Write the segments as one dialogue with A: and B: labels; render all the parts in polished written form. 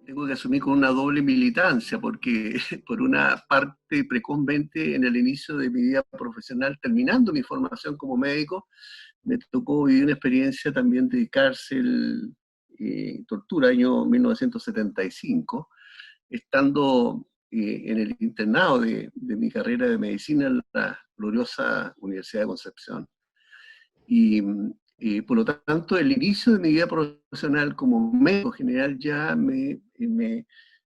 A: Tengo que asumir con una doble militancia, porque por una parte, precozmente, en el inicio de mi vida profesional, terminando mi formación como médico, me tocó vivir una experiencia también de cárcel, tortura, año 1975, estando en el internado de mi carrera de medicina en la gloriosa Universidad de Concepción. Y por lo tanto, el inicio de mi vida profesional como médico general ya me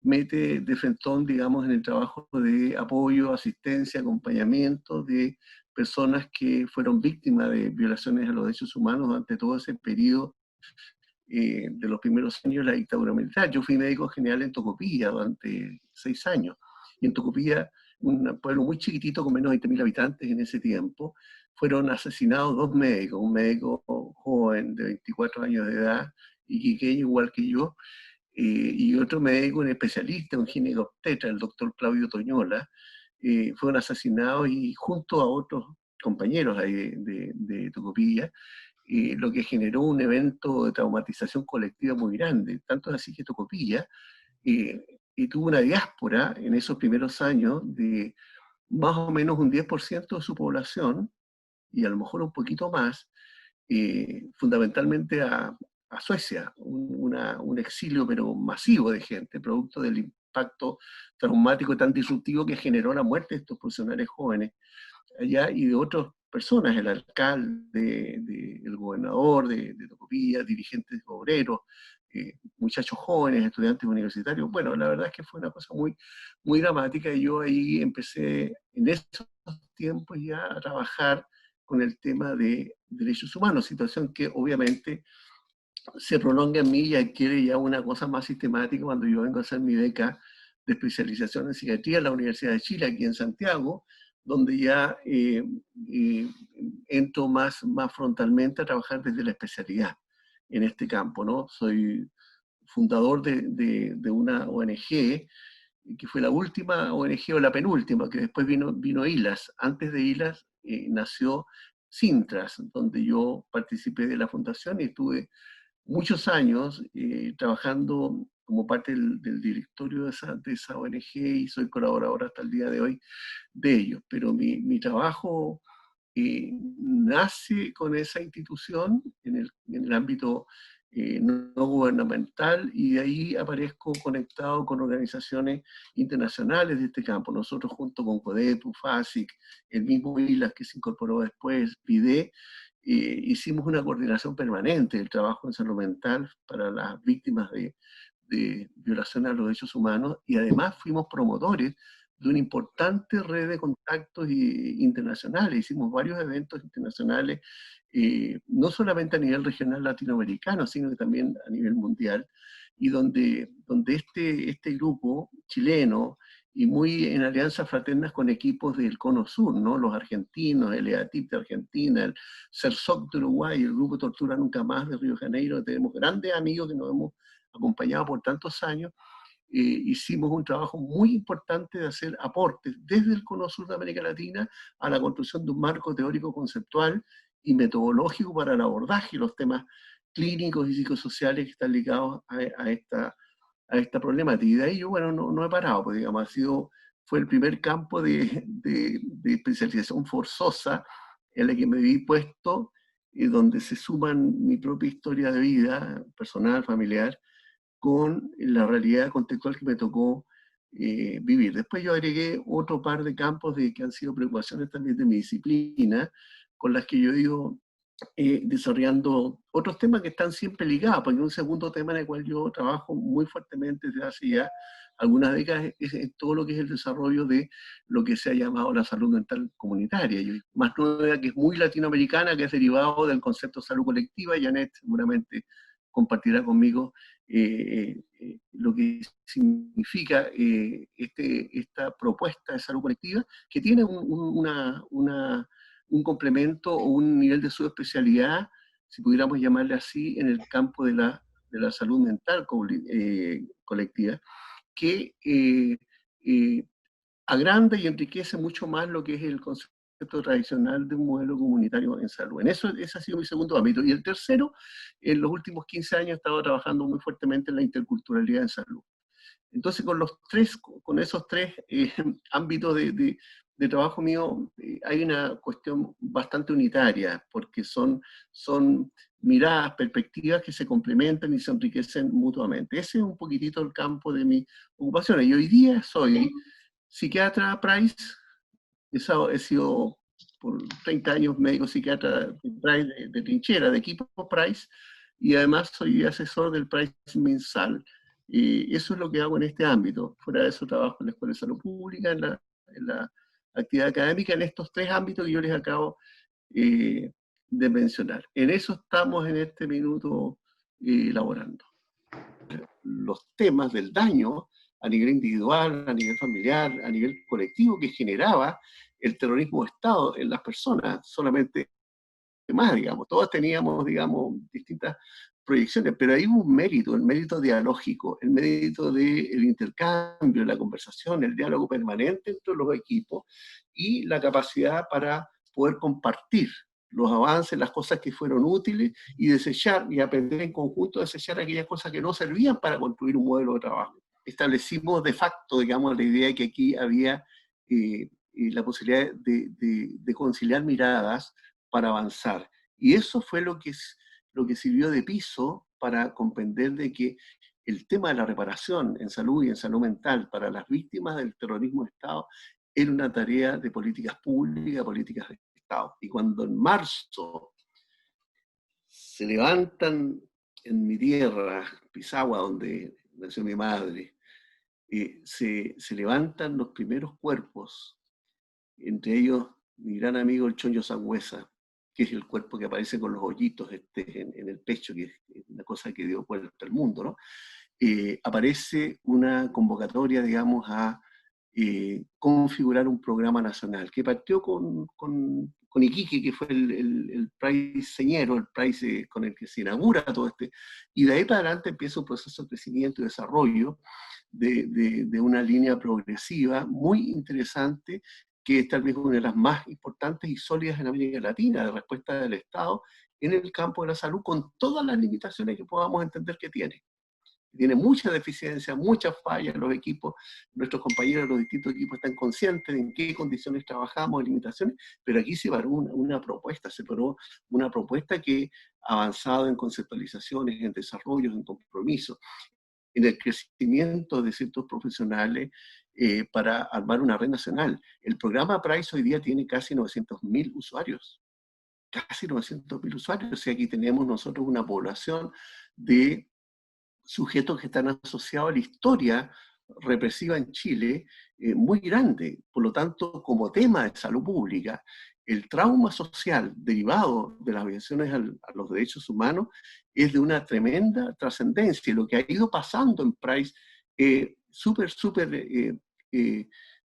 A: mete de frentón, digamos, en el trabajo de apoyo, asistencia, acompañamiento de personas que fueron víctimas de violaciones a los derechos humanos durante todo ese periodo de los primeros años de la dictadura militar. Yo fui médico general en Tocopilla durante 6 años. Y en Tocopilla, un pueblo muy chiquitito con menos de 20.000 habitantes en ese tiempo, fueron asesinados 2 médicos, un médico joven de 24 años de edad, iquiqueño igual que yo, y otro médico, un especialista, un ginecobstetra, el doctor Claudio Toñola, fueron asesinados y junto a otros compañeros ahí de Tocopilla, lo que generó un evento de traumatización colectiva muy grande. Tanto es así que Tocopilla y tuvo una diáspora en esos primeros años de más o menos un 10% de su población, y a lo mejor un poquito más, fundamentalmente a Suecia, un exilio pero masivo de gente, producto del impacto traumático tan disruptivo que generó la muerte de estos profesionales jóvenes allá y de otras personas, el alcalde, el gobernador de Tocopilla, dirigentes obreros, muchachos jóvenes, estudiantes universitarios. Bueno, la verdad es que fue una cosa muy, muy dramática y yo ahí empecé en esos tiempos ya a trabajar con el tema de derechos humanos, situación que obviamente se prolonga en mí y adquiere ya una cosa más sistemática cuando yo vengo a hacer mi beca de especialización en psiquiatría en la Universidad de Chile, aquí en Santiago, donde ya entro más frontalmente a trabajar desde la especialidad en este campo, ¿no? Soy fundador de una ONG, que fue la última ONG o la penúltima, que después vino ILAS. Antes de ILAS nació Sintras, donde yo participé de la fundación y estuve muchos años trabajando como parte del directorio de esa ONG y soy colaborador hasta el día de hoy de ellos. Pero mi trabajo nace con esa institución en el ámbito no gubernamental y de ahí aparezco conectado con organizaciones internacionales de este campo. Nosotros junto con CODEPU, FASIC, el mismo ILAS que se incorporó después, PIDE, hicimos una coordinación permanente del trabajo en salud mental para las víctimas de violación a los derechos humanos y además fuimos promotores de una importante red de contactos internacionales. Hicimos varios eventos internacionales, no solamente a nivel regional latinoamericano, sino que también a nivel mundial, y donde este grupo chileno, y muy en alianzas fraternas con equipos del Cono Sur, ¿no? Los argentinos, el EATIP de Argentina, el CERSOC de Uruguay, el Grupo Tortura Nunca Más de Río de Janeiro, tenemos grandes amigos que nos hemos acompañado por tantos años, hicimos un trabajo muy importante de hacer aportes desde el Cono Sur de América Latina a la construcción de un marco teórico conceptual y metodológico para el abordaje de los temas clínicos y psicosociales que están ligados a esta problemática. Y de ahí yo, bueno, no he parado, pues digamos, fue el primer campo de especialización forzosa en la que me vi puesto, donde se suman mi propia historia de vida, personal, familiar, con la realidad contextual que me tocó vivir. Después yo agregué otro par de campos que han sido preocupaciones también de mi disciplina, con las que yo digo, desarrollando otros temas que están siempre ligados, porque un segundo tema en el cual yo trabajo muy fuertemente desde hace ya algunas décadas es todo lo que es el desarrollo de lo que se ha llamado la salud mental comunitaria, y más nueva, que es muy latinoamericana, que es derivado del concepto de salud colectiva. Janet seguramente compartirá conmigo lo que significa esta propuesta de salud colectiva, que tiene un complemento o un nivel de subespecialidad, si pudiéramos llamarle así, en el campo de la salud mental colectiva, que agranda y enriquece mucho más lo que es el concepto tradicional de un modelo comunitario en salud. En eso, ese ha sido mi segundo ámbito. Y el tercero, en los últimos 15 años he estado trabajando muy fuertemente en la interculturalidad en salud. Entonces, con esos tres ámbitos de trabajo mío, hay una cuestión bastante unitaria, porque son miradas, perspectivas que se complementan y se enriquecen mutuamente. Ese es un poquitito el campo de mis ocupaciones. Y hoy día soy psiquiatra Price, he sido por 30 años médico psiquiatra Price de trinchera, de equipo Price, y además soy asesor del Price Mensal. Y eso es lo que hago en este ámbito. Fuera de eso trabajo en la Escuela de Salud Pública, en la actividad académica, en estos tres ámbitos que yo les acabo de mencionar. En eso estamos en este minuto elaborando. Los temas del daño a nivel individual, a nivel familiar, a nivel colectivo que generaba el terrorismo de Estado en las personas, solamente más, digamos. Todos teníamos, digamos, distintas proyecciones, pero hay un mérito, el mérito dialógico, el mérito del intercambio, la conversación, el diálogo permanente entre los equipos y la capacidad para poder compartir los avances, las cosas que fueron útiles y desechar y aprender en conjunto a desechar aquellas cosas que no servían para construir un modelo de trabajo. Establecimos de facto, digamos, la idea de que aquí había la posibilidad de conciliar miradas para avanzar. Y eso fue lo que sirvió de piso para comprender de que el tema de la reparación en salud y en salud mental para las víctimas del terrorismo de Estado era una tarea de políticas públicas, políticas de Estado. Y cuando en marzo se levantan en mi tierra, Pisagua, donde nació mi madre, se levantan los primeros cuerpos, entre ellos mi gran amigo el Chonyo Sangüesa, que es el cuerpo que aparece con los hoyitos en el pecho, que es una cosa que dio vuelta al mundo, ¿no? Aparece una convocatoria, digamos, a configurar un programa nacional, que partió con Iquique, que fue el Price señero, el Price con el que se inaugura todo y de ahí para adelante empieza un proceso de crecimiento y desarrollo de una línea progresiva muy interesante, que es tal vez una de las más importantes y sólidas en América Latina, de respuesta del Estado en el campo de la salud, con todas las limitaciones que podamos entender que tiene. Tiene mucha deficiencia, muchas fallas. Los equipos, nuestros compañeros de los distintos equipos están conscientes de en qué condiciones trabajamos, limitaciones, pero aquí se paró una propuesta que ha avanzado en conceptualizaciones, en desarrollos, en compromisos, en el crecimiento de ciertos profesionales para armar una red nacional. El programa Price hoy día tiene casi 900.000 usuarios. Casi 900.000 usuarios. O sea, aquí tenemos nosotros una población de sujetos que están asociados a la historia represiva en Chile muy grande. Por lo tanto, como tema de salud pública, el trauma social derivado de las violaciones a los derechos humanos es de una tremenda trascendencia. Y lo que ha ido pasando en Price es súper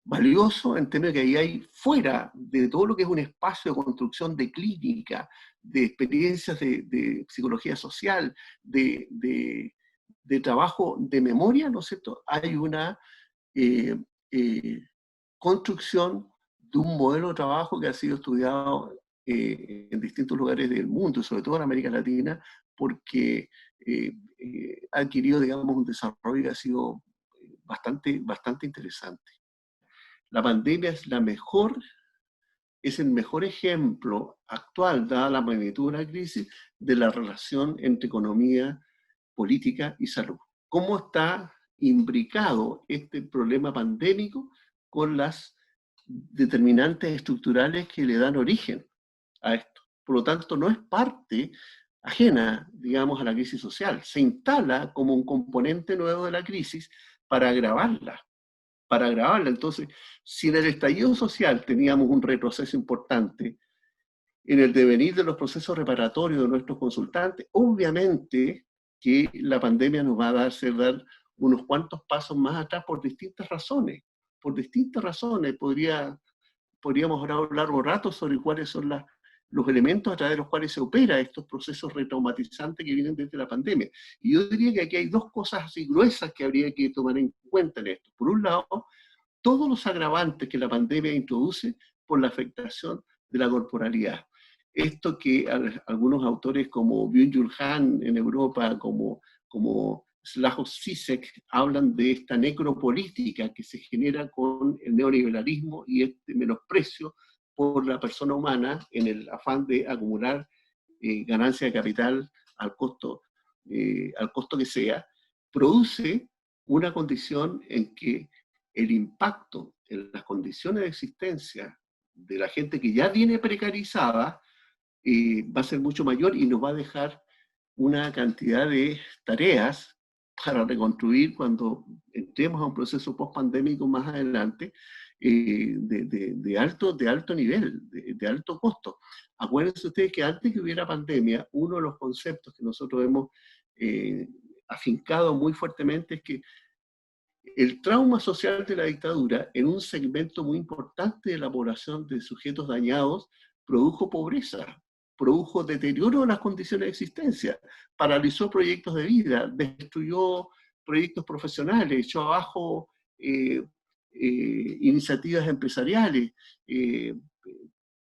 A: valioso, en términos que ahí hay, fuera de todo lo que es un espacio de construcción de clínica, de experiencias de psicología social, de trabajo de memoria, ¿no es cierto? Hay una eh, construcción de un modelo de trabajo que ha sido estudiado en distintos lugares del mundo, sobre todo en América Latina, porque ha adquirido, digamos, un desarrollo que ha sido bastante interesante. La pandemia es el mejor ejemplo actual, dada la magnitud de la crisis, de la relación entre economía, política y salud. ¿Cómo está imbricado este problema pandémico con las determinantes estructurales que le dan origen a esto? por lo tanto no es parte ajena, digamos, a la crisis social, se instala como un componente nuevo de la crisis para agravarla, para agravarla. Entonces, si en el estallido social teníamos un retroceso importante en el devenir de los procesos reparatorios de nuestros consultantes, obviamente que la pandemia nos va a hacer dar unos cuantos pasos más atrás por distintas razones. Por distintas razones podríamos hablar un largo rato sobre cuáles son los elementos a través de los cuales se opera estos procesos retraumatizantes que vienen desde la pandemia. Y yo diría que aquí hay dos cosas así gruesas que habría que tomar en cuenta en esto. Por un lado, todos los agravantes que la pandemia introduce por la afectación de la corporalidad. Esto que algunos autores como Byung-Chul Han en Europa, como Slavoj Zizek, hablan de esta necropolítica que se genera con el neoliberalismo y este menosprecio por la persona humana en el afán de acumular ganancia de capital al costo que sea, produce una condición en que el impacto en las condiciones de existencia de la gente que ya viene precarizada va a ser mucho mayor y nos va a dejar una cantidad de tareas para reconstruir cuando entremos a un proceso post-pandémico más adelante de alto nivel, de alto costo. Acuérdense ustedes que antes que hubiera pandemia, uno de los conceptos que nosotros hemos afincado muy fuertemente es que el trauma social de la dictadura en un segmento muy importante de la población de sujetos dañados produjo pobreza, produjo deterioro de las condiciones de existencia, paralizó proyectos de vida, destruyó proyectos profesionales, echó abajo iniciativas empresariales,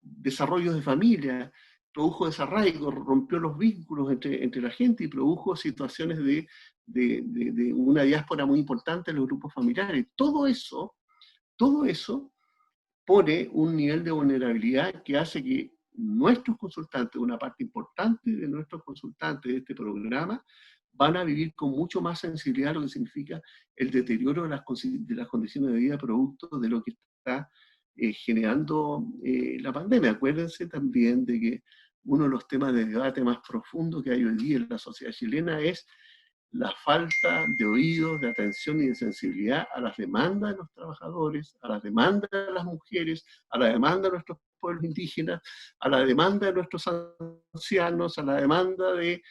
A: desarrollos de familia, produjo desarraigo, rompió los vínculos entre la gente y produjo situaciones de una diáspora muy importante en los grupos familiares. Todo eso pone un nivel de vulnerabilidad que hace que nuestros consultantes, una parte importante de nuestros consultantes de este programa, van a vivir con mucho más sensibilidad lo que significa el deterioro de las condiciones de vida producto de lo que está generando la pandemia. Acuérdense también de que uno de los temas de debate más profundo que hay hoy día en la sociedad chilena es la falta de oídos, de atención y de sensibilidad a las demandas de los trabajadores, a las demandas de las mujeres, a la demanda de nuestros pueblos indígenas, a la demanda de nuestros ancianos, a la demanda de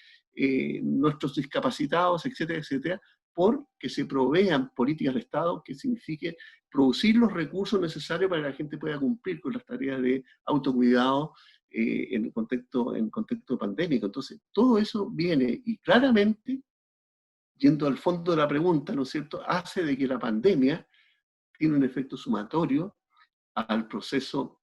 A: nuestros discapacitados, etcétera, etcétera, porque se provean políticas de Estado que signifiquen producir los recursos necesarios para que la gente pueda cumplir con las tareas de autocuidado en contexto pandémico. Entonces, todo eso viene y claramente yendo al fondo de la pregunta, ¿no es cierto?, hace de que la pandemia tiene un efecto sumatorio al proceso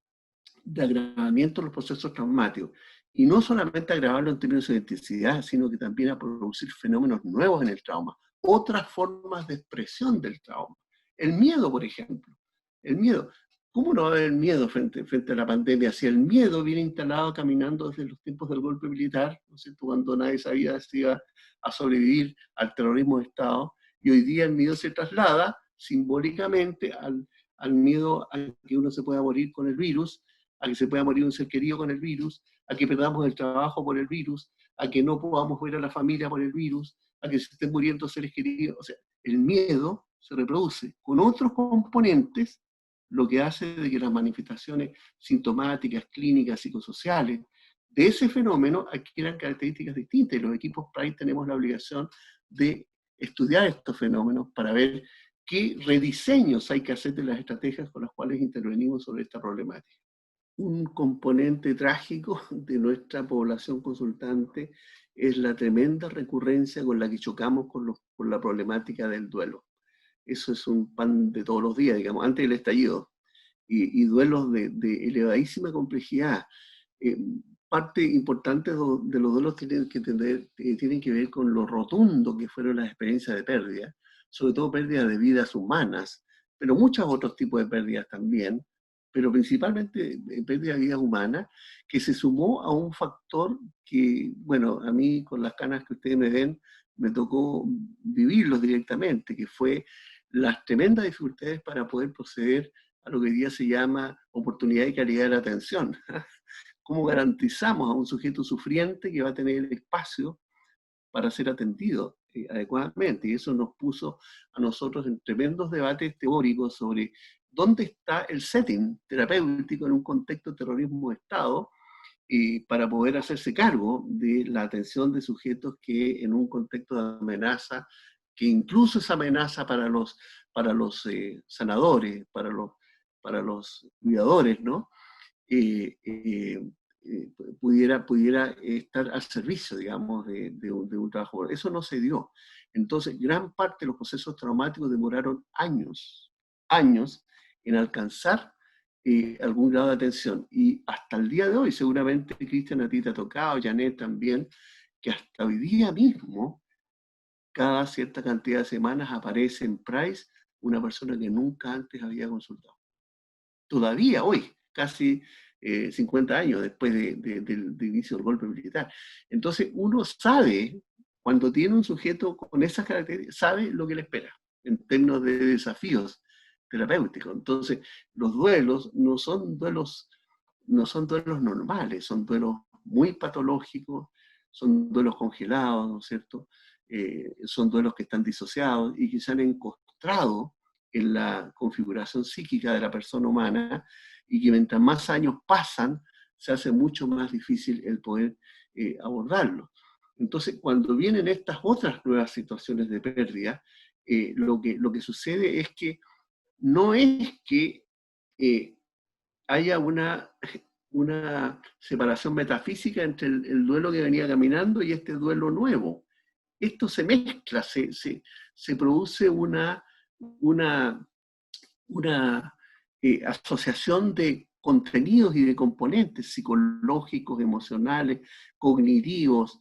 A: de agravamiento de los procesos traumáticos. Y no solamente agravarlo en términos de intensidad, sino que también a producir fenómenos nuevos en el trauma, otras formas de expresión del trauma. El miedo, por ejemplo. El miedo. ¿Cómo no va a haber miedo frente a la pandemia? Si el miedo viene instalado caminando desde los tiempos del golpe militar, ¿no es cierto?, cuando nadie sabía si iba a sobrevivir al terrorismo de Estado, y hoy día el miedo se traslada simbólicamente al miedo a que uno se pueda morir con el virus, a que se pueda morir un ser querido con el virus, a que perdamos el trabajo por el virus, a que no podamos ver a la familia por el virus, a que se estén muriendo seres queridos. O sea, el miedo se reproduce con otros componentes, lo que hace de que las manifestaciones sintomáticas, clínicas, psicosociales de ese fenómeno adquieran características distintas. Y los equipos PRIDE tenemos la obligación de estudiar estos fenómenos para ver qué rediseños hay que hacer de las estrategias con las cuales intervenimos sobre esta problemática. Un componente trágico de nuestra población consultante es la tremenda recurrencia con la que chocamos con la problemática del duelo. Eso es un pan de todos los días, digamos, antes del estallido. Y duelos de elevadísima complejidad. Parte importante de los duelos tienen que ver con lo rotundo que fueron las experiencias de pérdida, sobre todo pérdidas de vidas humanas, pero muchos otros tipos de pérdidas también, pero principalmente pérdida de vidas humanas, que se sumó a un factor que, bueno, a mí con las canas que ustedes me ven, me tocó vivirlos directamente, que fue las tremendas dificultades para poder proceder a lo que hoy día se llama oportunidad y calidad de la atención. ¿Cómo garantizamos a un sujeto sufriente que va a tener el espacio para ser atendido adecuadamente? Y eso nos puso a nosotros en tremendos debates teóricos sobre dónde está el setting terapéutico en un contexto de terrorismo de Estado, para poder hacerse cargo de la atención de sujetos que en un contexto de amenaza, que incluso es amenaza para los sanadores, para los cuidadores, ¿no? Eh, eh, pudiera estar al servicio, digamos, de un trabajo. Eso no se dio. Entonces, gran parte de los procesos traumáticos demoraron años en alcanzar algún grado de atención. Y hasta el día de hoy, seguramente, Cristian, a ti te ha tocado, Janet también, que hasta hoy día mismo, cada cierta cantidad de semanas aparece en Price una persona que nunca antes había consultado. Todavía hoy, casi 50 años después del inicio del golpe militar. Entonces uno sabe, cuando tiene un sujeto con esas características, sabe lo que le espera en términos de desafíos terapéuticos. Entonces los duelos no son duelos normales, son duelos muy patológicos, son duelos congelados, ¿no es cierto? Son duelos que están disociados y que se han encontrado en la configuración psíquica de la persona humana, y que mientras más años pasan, se hace mucho más difícil el poder abordarlo. Entonces, cuando vienen estas otras nuevas situaciones de pérdida, lo que sucede es que no es que haya una separación metafísica entre el duelo que venía caminando y este duelo nuevo. Esto se mezcla, se produce una asociación de contenidos y de componentes psicológicos, emocionales, cognitivos,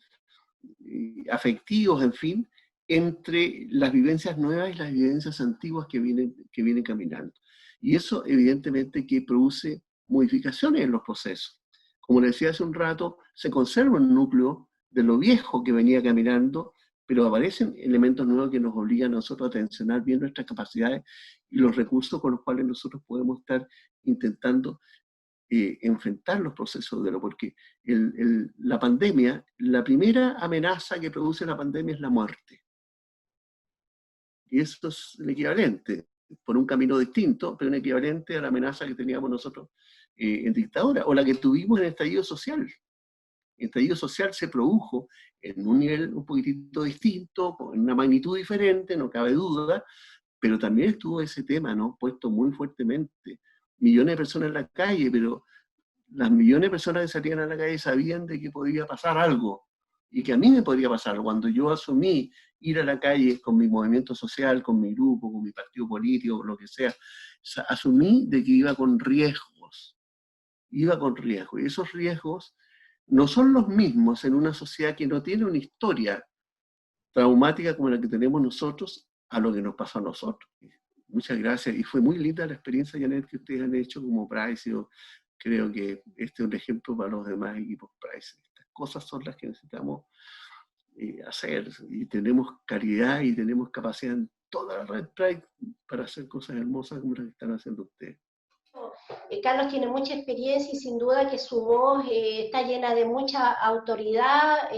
A: afectivos, en fin, entre las vivencias nuevas y las vivencias antiguas que vienen caminando. Y eso evidentemente que produce modificaciones en los procesos. Como les decía hace un rato, se conserva un núcleo de lo viejo que venía caminando, pero aparecen elementos nuevos que nos obligan a nosotros a tensionar bien nuestras capacidades y los recursos con los cuales nosotros podemos estar intentando enfrentar los procesos de lo, porque la pandemia, la primera amenaza que produce la pandemia es la muerte. Y eso es el equivalente, por un camino distinto, pero un equivalente a la amenaza que teníamos nosotros en dictadura, o la que tuvimos en el estallido social. El estallido social se produjo en un nivel un poquitito distinto, con una magnitud diferente, no cabe duda, pero también estuvo ese tema, ¿no?, puesto muy fuertemente. Millones de personas en la calle, pero las millones de personas que salían a la calle sabían de que podía pasar algo, y que a mí me podría pasar. Cuando yo asumí ir a la calle con mi movimiento social, con mi grupo, con mi partido político, lo que sea, asumí de que iba con riesgos, y esos riesgos no son los mismos en una sociedad que no tiene una historia traumática como la que tenemos nosotros, a lo que nos pasó a nosotros. Muchas gracias, y fue muy linda la experiencia, Janet, que ustedes han hecho como Price. Yo creo que este es un ejemplo para los demás equipos Price. Estas cosas son las que necesitamos hacer, y tenemos calidad y tenemos capacidad en toda la red Price para hacer cosas hermosas como las que están haciendo ustedes.
B: Carlos tiene mucha experiencia y sin duda que su voz está llena de mucha autoridad,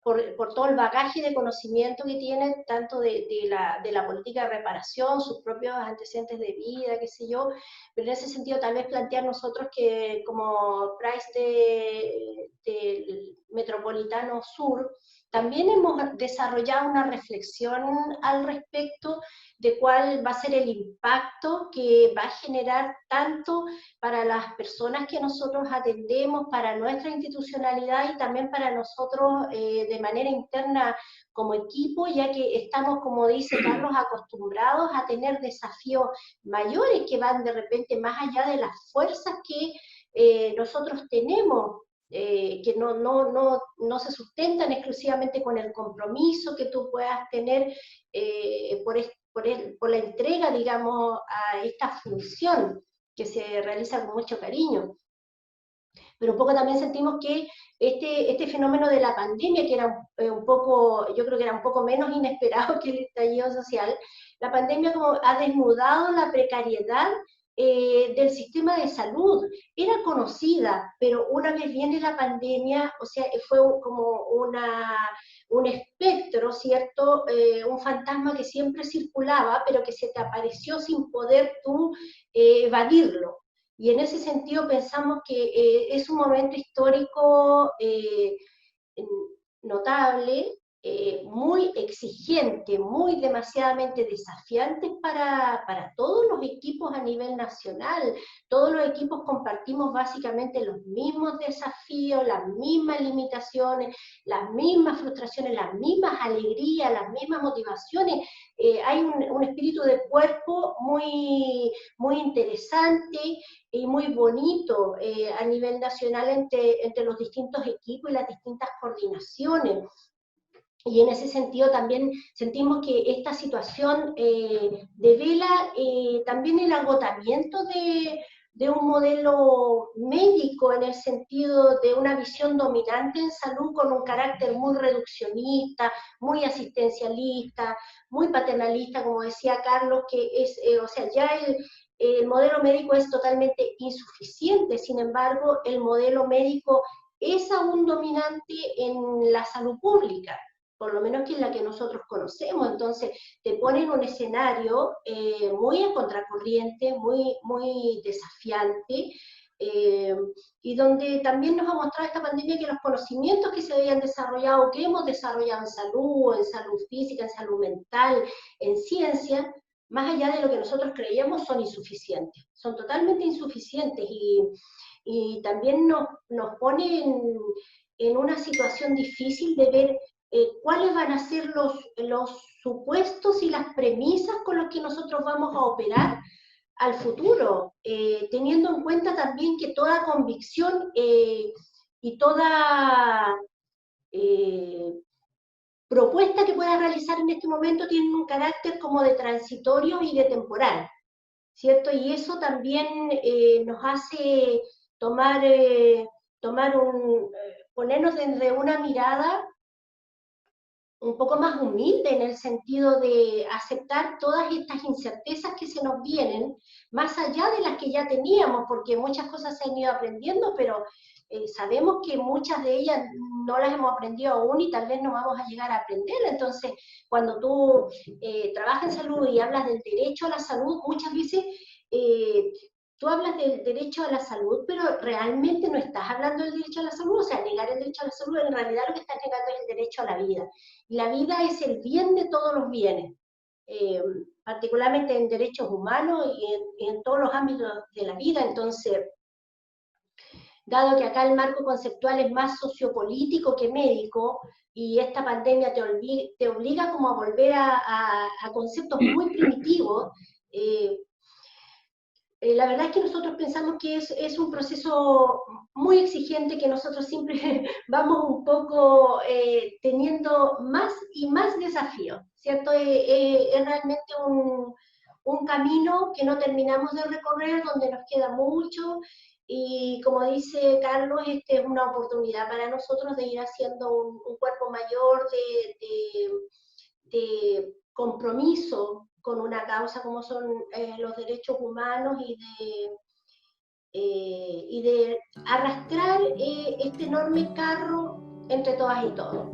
B: por todo el bagaje de conocimiento que tiene, tanto de la política de reparación, sus propios antecedentes de vida, qué sé yo, pero en ese sentido tal vez plantear nosotros que como Price del Metropolitano Sur, también hemos desarrollado una reflexión al respecto de cuál va a ser el impacto que va a generar tanto para las personas que nosotros atendemos, para nuestra institucionalidad y también para nosotros de manera interna como equipo, ya que estamos, como dice Carlos, acostumbrados a tener desafíos mayores que van de repente más allá de las fuerzas que nosotros tenemos. Que no se sustentan exclusivamente con el compromiso que tú puedas tener por la entrega, digamos, a esta función que se realiza con mucho cariño. Pero un poco también sentimos que este fenómeno de la pandemia, que era un poco, yo creo que era un poco menos inesperado que el estallido social, la pandemia como ha desnudado la precariedad del sistema de salud. Era conocida, pero una vez viene la pandemia, o sea, fue como un espectro, ¿cierto? Un fantasma que siempre circulaba, pero que se te apareció sin poder tú evadirlo. Y en ese sentido pensamos que es un momento histórico notable, muy exigente, muy demasiadamente desafiante para todos los equipos a nivel nacional. Todos los equipos compartimos básicamente los mismos desafíos, las mismas limitaciones, las mismas frustraciones, las mismas alegrías, las mismas motivaciones. Hay un espíritu de cuerpo muy interesante y muy bonito a nivel nacional entre los distintos equipos y las distintas coordinaciones. Y en ese sentido también sentimos que esta situación devela también el agotamiento de un modelo médico en el sentido de una visión dominante en salud con un carácter muy reduccionista, muy asistencialista, muy paternalista, como decía Carlos, que es, o sea, ya el modelo médico es totalmente insuficiente. Sin embargo, el modelo médico es aún dominante en la salud pública, por lo menos que es la que nosotros conocemos. Entonces te pone en un escenario muy a contracorriente, muy desafiante, y donde también nos ha mostrado esta pandemia que los conocimientos que se habían desarrollado, que hemos desarrollado en salud física, en salud mental, en ciencia, más allá de lo que nosotros creíamos, son insuficientes, son totalmente insuficientes, y también nos pone en una situación difícil de ver cuáles van a ser los supuestos y las premisas con los que nosotros vamos a operar al futuro, teniendo en cuenta también que toda convicción y toda propuesta que pueda realizar en este momento tiene un carácter como de transitorio y de temporal, ¿cierto? Y eso también nos hace tomar, ponernos desde una mirada un poco más humilde en el sentido de aceptar todas estas incertezas que se nos vienen, más allá de las que ya teníamos, porque muchas cosas se han ido aprendiendo, pero sabemos que muchas de ellas no las hemos aprendido aún y tal vez no vamos a llegar a aprender. Entonces, cuando tú trabajas en salud y hablas del derecho a la salud, muchas veces tú hablas del derecho a la salud, pero realmente no estás hablando del derecho a la salud. O sea, negar el derecho a la salud, en realidad lo que estás negando es el derecho a la vida. Y la vida es el bien de todos los bienes, particularmente en derechos humanos y en todos los ámbitos de la vida. Entonces, dado que acá el marco conceptual es más sociopolítico que médico, y esta pandemia te obliga como a volver a conceptos muy primitivos, la verdad es que nosotros pensamos que es un proceso muy exigente, que nosotros siempre vamos un poco teniendo más y más desafíos, ¿cierto? Es realmente un camino que no terminamos de recorrer, donde nos queda mucho, y como dice Carlos, este es una oportunidad para nosotros de ir haciendo un cuerpo mayor de compromiso con una causa como son los derechos humanos, y de arrastrar este enorme carro entre todas y todos.